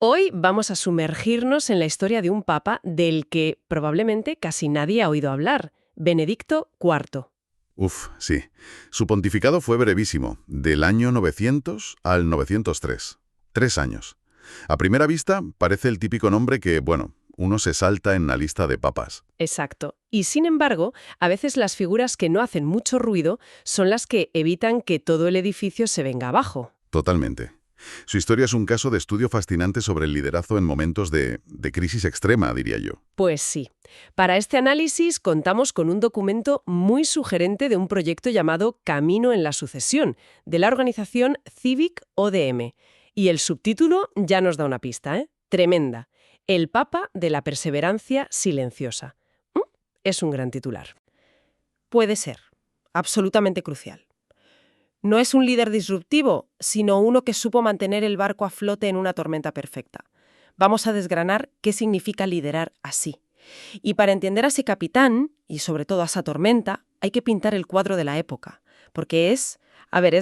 Hoy vamos a sumergirnos en la historia de un papa del que probablemente casi nadie ha oído hablar, Benedicto IV. Uf, sí. Su pontificado fue brevísimo, del año 900 al 903. 3 años. A primera vista, parece el típico nombre que, bueno, uno se salta en la lista de papas. Exacto. Y sin embargo, a veces las figuras que no hacen mucho ruido son las que evitan que todo el edificio se venga abajo. Totalmente. Su historia es un caso de estudio fascinante sobre el liderazgo en momentos de crisis extrema, diría yo. Pues sí. Para este análisis contamos con un documento muy sugerente de un proyecto llamado Camino en la Sucesión, de la organización Civic ODM. Y el subtítulo ya nos da una pista, ¿eh? Tremenda. El Papa de la Perseverancia Silenciosa. Es un gran titular. Puede ser. Absolutamente crucial. No es un líder disruptivo, sino uno que supo mantener el barco a flote en una tormenta perfecta. Vamos a desgranar qué significa liderar así. Y para entender a ese capitán, y sobre todo a esa tormenta, hay que pintar el cuadro de la época. Porque es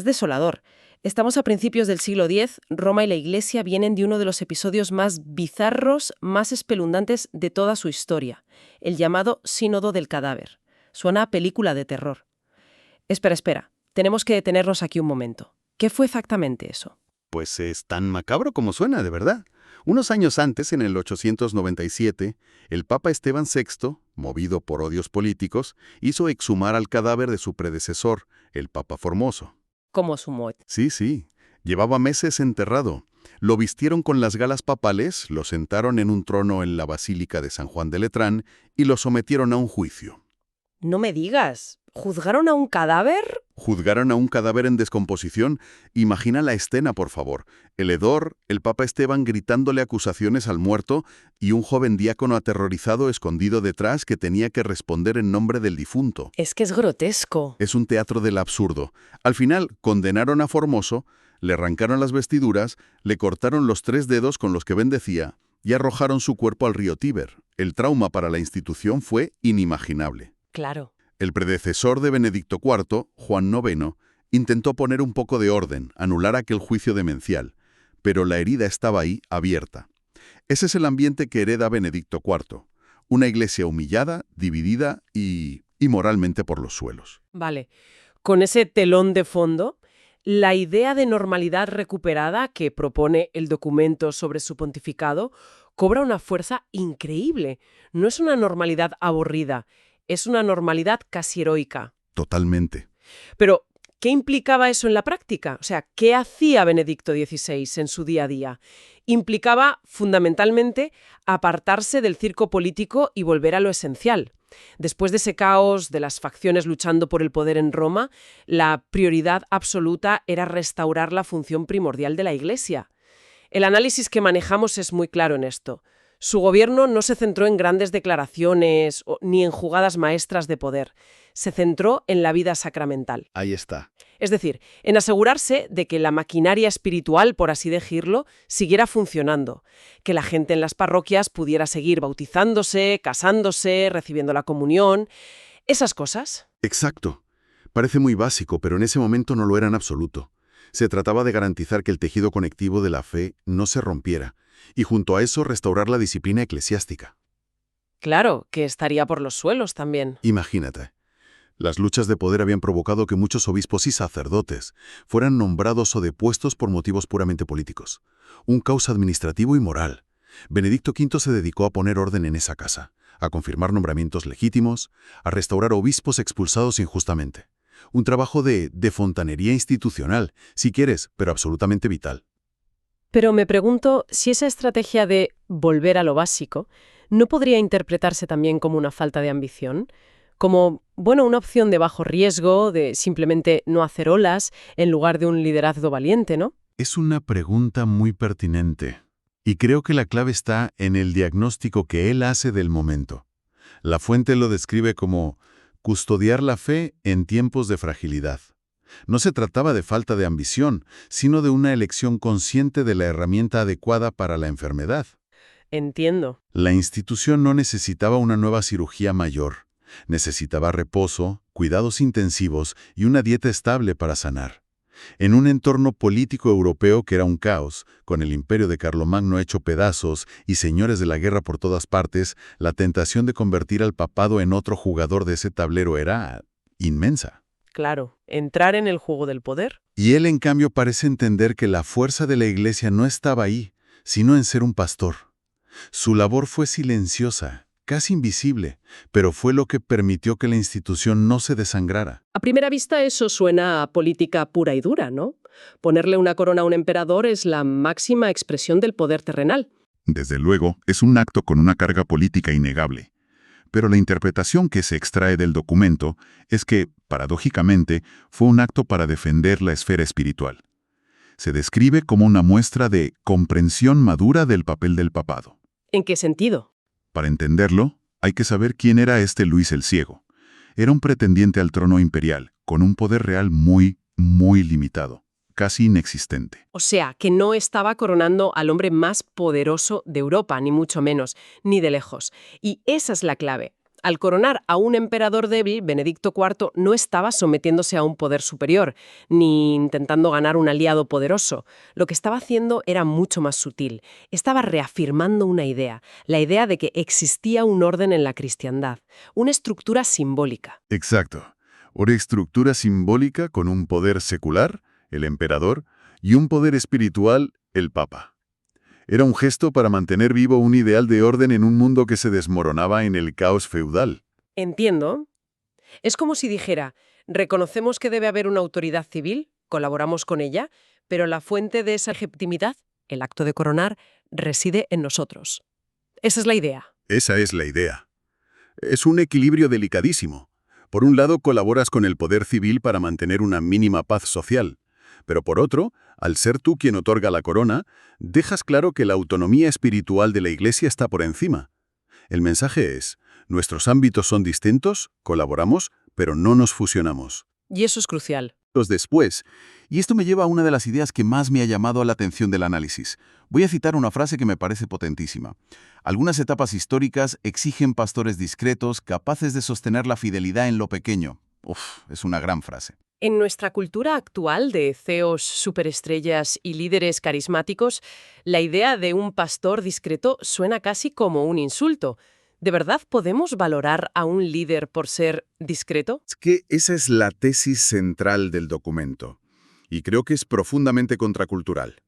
desolador. Estamos a principios del siglo X, Roma y la Iglesia vienen de uno de los episodios más bizarros, más espeluznantes de toda su historia, el llamado Sínodo del Cadáver. Suena a película de terror. Espera. Tenemos que detenernos aquí un momento. ¿Qué fue exactamente eso? Pues es tan macabro como suena, de verdad. Unos años antes, en el 897, el Papa Esteban VI, movido por odios políticos, hizo exhumar al cadáver de su predecesor, el Papa Formoso. ¿Cómo sumó? Sí. Llevaba meses enterrado. Lo vistieron con las galas papales, lo sentaron en un trono en la Basílica de San Juan de Letrán y lo sometieron a un juicio. No me digas. ¿Juzgaron a un cadáver? Juzgaron a un cadáver en descomposición. Imagina la escena, por favor. El hedor, el Papa Esteban gritándole acusaciones al muerto y un joven diácono aterrorizado escondido detrás que tenía que responder en nombre del difunto. Es que es grotesco. Es un teatro del absurdo. Al final, condenaron a Formoso, le arrancaron las vestiduras, le cortaron los 3 dedos con los que bendecía y arrojaron su cuerpo al río Tíber. El trauma para la institución fue inimaginable. Claro. El predecesor de Benedicto IV, Juan IX, intentó poner un poco de orden, anular aquel juicio demencial, pero la herida estaba ahí, abierta. Ese es el ambiente que hereda Benedicto IV, una iglesia humillada, dividida y moralmente por los suelos. Vale. Con ese telón de fondo, la idea de normalidad recuperada que propone el documento sobre su pontificado cobra una fuerza increíble. No es una normalidad aburrida. Es una normalidad casi heroica. Totalmente. Pero, ¿qué implicaba eso en la práctica? O sea, ¿qué hacía Benedicto XVI en su día a día? Implicaba, fundamentalmente, apartarse del circo político y volver a lo esencial. Después de ese caos de las facciones luchando por el poder en Roma, la prioridad absoluta era restaurar la función primordial de la Iglesia. El análisis que manejamos es muy claro en esto. Su gobierno no se centró en grandes declaraciones ni en jugadas maestras de poder. Se centró en la vida sacramental. Ahí está. Es decir, en asegurarse de que la maquinaria espiritual, por así decirlo, siguiera funcionando, que la gente en las parroquias pudiera seguir bautizándose, casándose, recibiendo la comunión, esas cosas. Exacto. Parece muy básico, pero en ese momento no lo era en absoluto. Se trataba de garantizar que el tejido conectivo de la fe no se rompiera, y junto a eso restaurar la disciplina eclesiástica. Claro, que estaría por los suelos también. Imagínate. Las luchas de poder habían provocado que muchos obispos y sacerdotes fueran nombrados o depuestos por motivos puramente políticos. Un caos administrativo y moral. Benedicto V se dedicó a poner orden en esa casa, a confirmar nombramientos legítimos, a restaurar obispos expulsados injustamente. Un trabajo de fontanería institucional, si quieres, pero absolutamente vital. Pero me pregunto si esa estrategia de volver a lo básico no podría interpretarse también como una falta de ambición, como, una opción de bajo riesgo, de simplemente no hacer olas en lugar de un liderazgo valiente, ¿no? Es una pregunta muy pertinente, y creo que la clave está en el diagnóstico que él hace del momento. La fuente lo describe como custodiar la fe en tiempos de fragilidad. No se trataba de falta de ambición, sino de una elección consciente de la herramienta adecuada para la enfermedad. Entiendo. La institución no necesitaba una nueva cirugía mayor. Necesitaba reposo, cuidados intensivos y una dieta estable para sanar. En un entorno político europeo que era un caos, con el imperio de Carlomagno hecho pedazos y señores de la guerra por todas partes, la tentación de convertir al papado en otro jugador de ese tablero era inmensa. Claro, entrar en el juego del poder. Y él, en cambio, parece entender que la fuerza de la Iglesia no estaba ahí, sino en ser un pastor. Su labor fue silenciosa, casi invisible, pero fue lo que permitió que la institución no se desangrara. A primera vista eso suena a política pura y dura, ¿no? Ponerle una corona a un emperador es la máxima expresión del poder terrenal. Desde luego, es un acto con una carga política innegable. Pero la interpretación que se extrae del documento es que, paradójicamente, fue un acto para defender la esfera espiritual. Se describe como una muestra de comprensión madura del papel del papado. ¿En qué sentido? Para entenderlo, hay que saber quién era este Luis el Ciego. Era un pretendiente al trono imperial, con un poder real muy, muy limitado, casi inexistente. O sea, que no estaba coronando al hombre más poderoso de Europa, ni mucho menos, ni de lejos. Y esa es la clave. Al coronar a un emperador débil, Benedicto IV no estaba sometiéndose a un poder superior, ni intentando ganar un aliado poderoso. Lo que estaba haciendo era mucho más sutil. Estaba reafirmando una idea, la idea de que existía un orden en la cristiandad, una estructura simbólica. Exacto. Una estructura simbólica con un poder secular, el emperador, y un poder espiritual, el papa. Era un gesto para mantener vivo un ideal de orden en un mundo que se desmoronaba en el caos feudal. Entiendo. Es como si dijera, reconocemos que debe haber una autoridad civil, colaboramos con ella, pero la fuente de esa legitimidad, el acto de coronar, reside en nosotros. Esa es la idea. Esa es la idea. Es un equilibrio delicadísimo. Por un lado, colaboras con el poder civil para mantener una mínima paz social. Pero por otro, al ser tú quien otorga la corona, dejas claro que la autonomía espiritual de la Iglesia está por encima. El mensaje es, nuestros ámbitos son distintos, colaboramos, pero no nos fusionamos. Y eso es crucial. Después, y esto me lleva a una de las ideas que más me ha llamado la atención del análisis. Voy a citar una frase que me parece potentísima. Algunas etapas históricas exigen pastores discretos, capaces de sostener la fidelidad en lo pequeño. Es una gran frase. En nuestra cultura actual de CEOs, superestrellas y líderes carismáticos, la idea de un pastor discreto suena casi como un insulto. ¿De verdad podemos valorar a un líder por ser discreto? Es que esa es la tesis central del documento, y creo que es profundamente contracultural.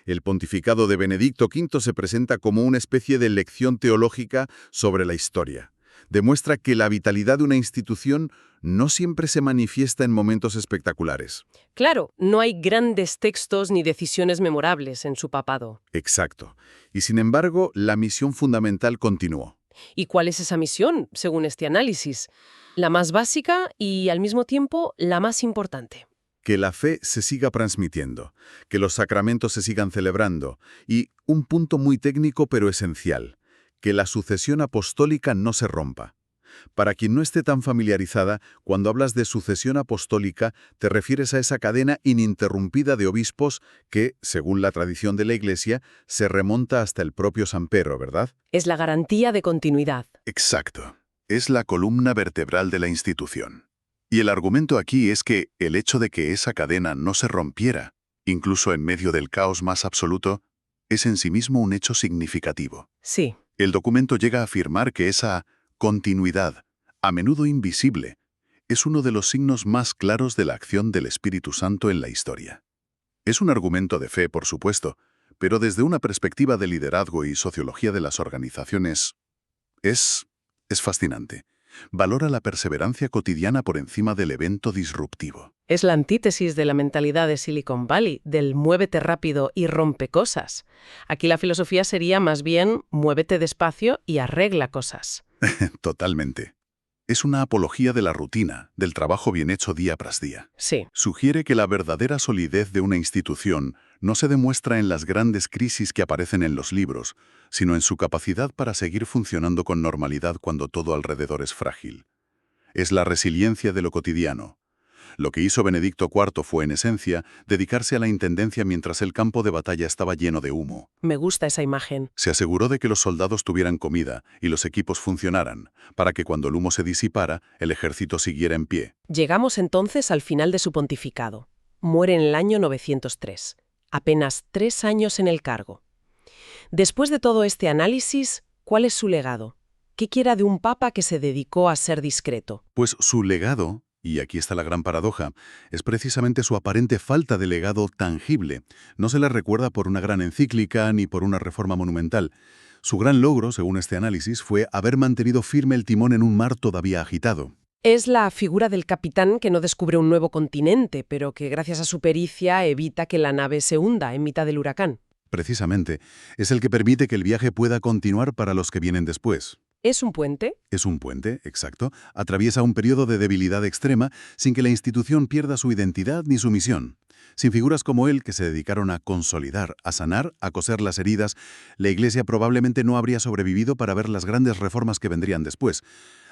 El pontificado de Benedicto V se presenta como una especie de lección teológica sobre la historia. Demuestra que la vitalidad de una institución no siempre se manifiesta en momentos espectaculares. Claro, no hay grandes textos ni decisiones memorables en su papado. Exacto. Y sin embargo, la misión fundamental continuó. ¿Y cuál es esa misión, según este análisis? La más básica y, al mismo tiempo, la más importante. Que la fe se siga transmitiendo, que los sacramentos se sigan celebrando y, un punto muy técnico pero esencial, que la sucesión apostólica no se rompa. Para quien no esté tan familiarizada, cuando hablas de sucesión apostólica, te refieres a esa cadena ininterrumpida de obispos que, según la tradición de la Iglesia, se remonta hasta el propio San Pedro, ¿verdad? Es la garantía de continuidad. Exacto. Es la columna vertebral de la institución. Y el argumento aquí es que el hecho de que esa cadena no se rompiera, incluso en medio del caos más absoluto, es en sí mismo un hecho significativo. Sí. El documento llega a afirmar que esa continuidad, a menudo invisible, es uno de los signos más claros de la acción del Espíritu Santo en la historia. Es un argumento de fe, por supuesto, pero desde una perspectiva de liderazgo y sociología de las organizaciones, es fascinante. Valora la perseverancia cotidiana por encima del evento disruptivo. Es la antítesis de la mentalidad de Silicon Valley, del muévete rápido y rompe cosas. Aquí la filosofía sería más bien muévete despacio y arregla cosas. Totalmente. Es una apología de la rutina, del trabajo bien hecho día tras día. Sí. Sugiere que la verdadera solidez de una institución no se demuestra en las grandes crisis que aparecen en los libros, sino en su capacidad para seguir funcionando con normalidad cuando todo alrededor es frágil. Es la resiliencia de lo cotidiano. Lo que hizo Benedicto IV fue, en esencia, dedicarse a la intendencia mientras el campo de batalla estaba lleno de humo. Me gusta esa imagen. Se aseguró de que los soldados tuvieran comida y los equipos funcionaran, para que cuando el humo se disipara, el ejército siguiera en pie. Llegamos entonces al final de su pontificado. muere en el año 903, apenas 3 años en el cargo. Después de todo este análisis, ¿cuál es su legado? ¿Qué quiera de un papa que se dedicó a ser discreto? Pues su legado, y aquí está la gran paradoja, es precisamente su aparente falta de legado tangible. No se le recuerda por una gran encíclica ni por una reforma monumental. Su gran logro, según este análisis, fue haber mantenido firme el timón en un mar todavía agitado. Es la figura del capitán que no descubre un nuevo continente, pero que gracias a su pericia evita que la nave se hunda en mitad del huracán. Precisamente, es el que permite que el viaje pueda continuar para los que vienen después. ¿Es un puente? Es un puente, exacto, atraviesa un periodo de debilidad extrema sin que la institución pierda su identidad ni su misión. Sin figuras como él que se dedicaron a consolidar, a sanar, a coser las heridas, la Iglesia probablemente no habría sobrevivido para ver las grandes reformas que vendrían después.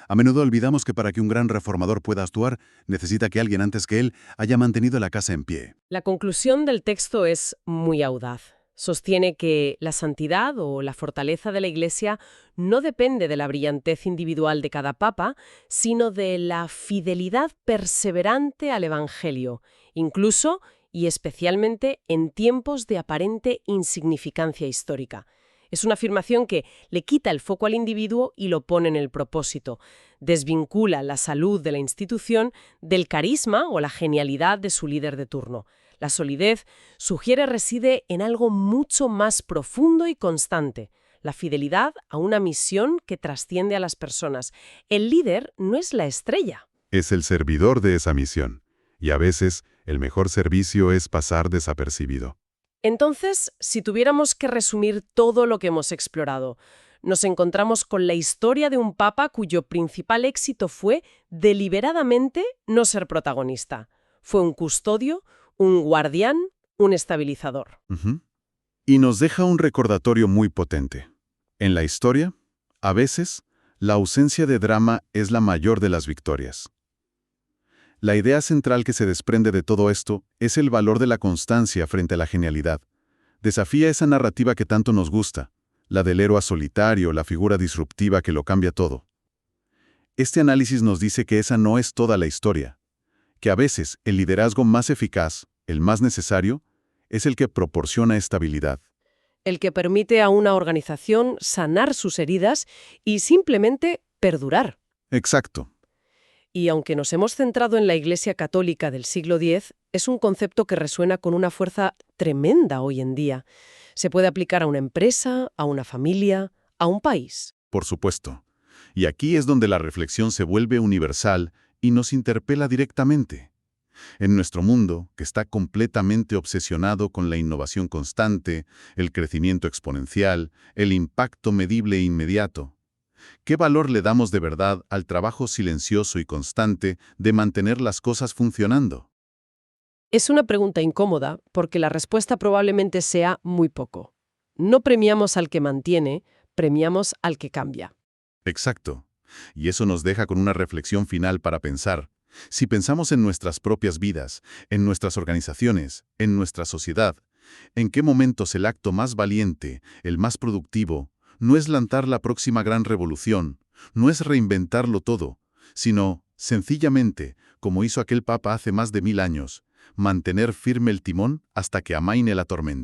A menudo olvidamos que para que un gran reformador pueda actuar, necesita que alguien antes que él haya mantenido la casa en pie. La conclusión del texto es muy audaz. Sostiene que la santidad o la fortaleza de la Iglesia no depende de la brillantez individual de cada papa, sino de la fidelidad perseverante al Evangelio, incluso y especialmente en tiempos de aparente insignificancia histórica. Es una afirmación que le quita el foco al individuo y lo pone en el propósito. Desvincula la salud de la institución del carisma o la genialidad de su líder de turno. La solidez sugiere reside en algo mucho más profundo y constante, la fidelidad a una misión que trasciende a las personas. El líder no es la estrella. Es el servidor de esa misión, y a veces el mejor servicio es pasar desapercibido. Entonces, si tuviéramos que resumir todo lo que hemos explorado, nos encontramos con la historia de un papa cuyo principal éxito fue deliberadamente no ser protagonista. Fue un custodio, un guardián, un estabilizador. Y nos deja un recordatorio muy potente. En la historia, a veces, la ausencia de drama es la mayor de las victorias. La idea central que se desprende de todo esto es el valor de la constancia frente a la genialidad. Desafía esa narrativa que tanto nos gusta, la del héroe solitario, la figura disruptiva que lo cambia todo. Este análisis nos dice que esa no es toda la historia, que a veces el liderazgo más eficaz, el más necesario, es el que proporciona estabilidad. El que permite a una organización sanar sus heridas y simplemente perdurar. Exacto. Y aunque nos hemos centrado en la Iglesia Católica del siglo X, es un concepto que resuena con una fuerza tremenda hoy en día. Se puede aplicar a una empresa, a una familia, a un país. Por supuesto. Y aquí es donde la reflexión se vuelve universal y nos interpela directamente. En nuestro mundo, que está completamente obsesionado con la innovación constante, el crecimiento exponencial, el impacto medible e inmediato, ¿qué valor le damos de verdad al trabajo silencioso y constante de mantener las cosas funcionando? Es una pregunta incómoda porque la respuesta probablemente sea muy poco. No premiamos al que mantiene, premiamos al que cambia. Exacto. Y eso nos deja con una reflexión final para pensar. Si pensamos en nuestras propias vidas, en nuestras organizaciones, en nuestra sociedad, ¿en qué momentos el acto más valiente, el más productivo, no es lanzar la próxima gran revolución, no es reinventarlo todo, sino, sencillamente, como hizo aquel papa hace más de 1000 años, mantener firme el timón hasta que amaine la tormenta?